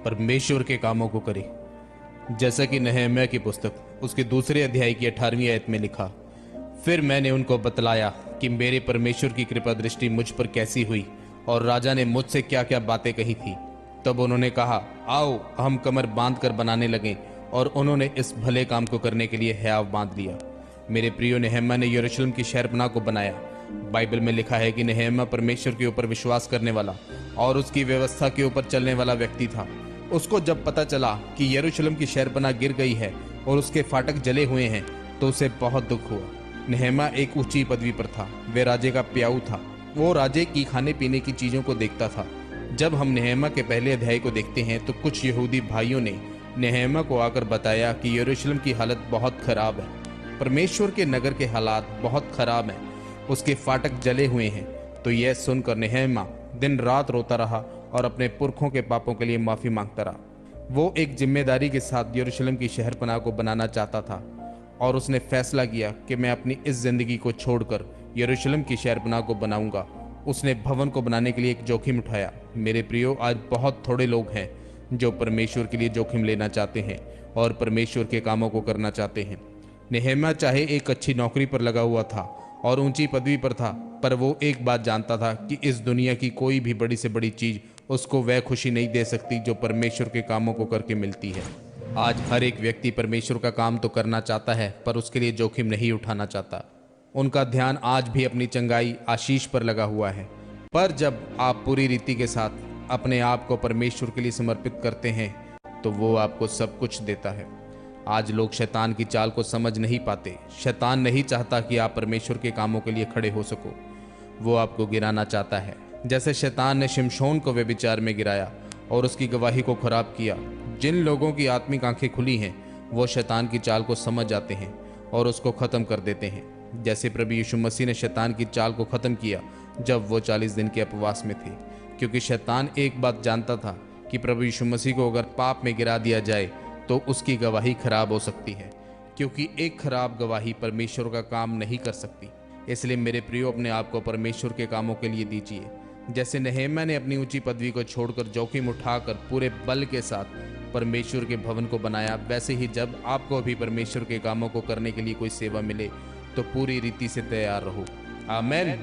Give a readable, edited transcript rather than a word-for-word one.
परमेश्वर के कामों को करे। जैसा कि नहम्याह की पुस्तक उसके दूसरे अध्याय की 18वीं आयत में लिखा, फिर मैंने उनको बतलाया कि मेरे परमेश्वर की कृपा दृष्टि मुझ पर कैसी हुई और राजा ने मुझसे क्या क्या बातें कही थी। तब उन्होंने कहा, आओ हम कमर बांध कर बनाने लगें, और उन्होंने इस भले काम को करने के लिए हयाव बांध लिया। मेरे प्रियो, नहम्याह ने यरूशलेम की शहरपनाह को बनाया। बाइबल में लिखा है कि नहम्याह परमेश्वर के ऊपर विश्वास करने वाला और उसकी व्यवस्था के ऊपर चलने वाला व्यक्ति था। उसको जब पता चला कि यरूशलेम की शहरपनाह गिर गई है और उसके फाटक जले हुए हैं तो उसे बहुत दुख हुआ। नहम्याह एक ऊंची पदवी पर था, वे राजे का प्याऊ था। वो राजे की खाने पीने की चीजों को देखता था। जब हम नहम्याह के पहले अध्याय को देखते हैं तो कुछ यहूदी भाइयों ने नहम्याह को आकर बताया कि यरूशलेम की हालत बहुत खराब है, परमेश्वर के नगर के हालात बहुत खराब हैं, उसके फाटक जले हुए हैं। तो यह सुनकर नहम्याह दिन रात रोता रहा और अपने पुरखों के पापों के लिए माफी मांगता रहा। वो एक जिम्मेदारी के साथ यरूशलेम की शहरपनाह को बनाना चाहता था और उसने फैसला किया कि मैं अपनी इस जिंदगी को छोड़कर यरूशलेम की शहरपनाह को बनाऊंगा। उसने भवन को बनाने के लिए एक जोखिम उठाया। मेरे प्रियो, आज बहुत थोड़े लोग हैं जो परमेश्वर के लिए जोखिम लेना चाहते हैं और परमेश्वर के कामों को करना चाहते हैं। नहम्याह चाहे एक अच्छी नौकरी पर लगा हुआ था और ऊंची पदवी पर था, पर वो एक बात जानता था कि इस दुनिया की कोई भी बड़ी से बड़ी चीज उसको वह खुशी नहीं दे सकती जो परमेश्वर के कामों को करके मिलती है। आज हर एक व्यक्ति परमेश्वर का काम तो करना चाहता है, पर उसके लिए जोखिम नहीं उठाना चाहता। उनका ध्यान आज भी अपनी चंगाई आशीष पर लगा हुआ है। पर जब आप पूरी रीति के साथ अपने आप को परमेश्वर के लिए समर्पित करते हैं तो वो आपको सब कुछ देता है। आज लोग शैतान की चाल को समझ नहीं पाते। शैतान नहीं चाहता कि आप परमेश्वर के कामों के लिए खड़े हो सको, वो आपको गिराना चाहता है। जैसे शैतान ने शिमशोन को व्यभिचार में गिराया और उसकी गवाही को खराब किया। जिन लोगों की आत्मिक आंखें खुली हैं वो शैतान की चाल को समझ जाते हैं और उसको ख़त्म कर देते हैं। जैसे प्रभु यीशु मसीह ने शैतान की चाल को ख़त्म किया जब वो 40 दिन के उपवास में थे, क्योंकि शैतान एक बात जानता था कि प्रभु यीशु मसीह को अगर पाप में गिरा दिया जाए तो उसकी गवाही खराब हो सकती है, क्योंकि एक खराब गवाही परमेश्वर का काम नहीं कर सकती। इसलिए मेरे प्रियो, अपने आप को परमेश्वर के कामों के लिए दीजिए। जैसे नहम्याह ने अपनी ऊंची पदवी को छोड़कर जोखिम उठाकर पूरे बल के साथ परमेश्वर के भवन को बनाया, वैसे ही जब आपको भी परमेश्वर के कामों को करने के लिए कोई सेवा मिले तो पूरी रीति से तैयार रहो। आमीन।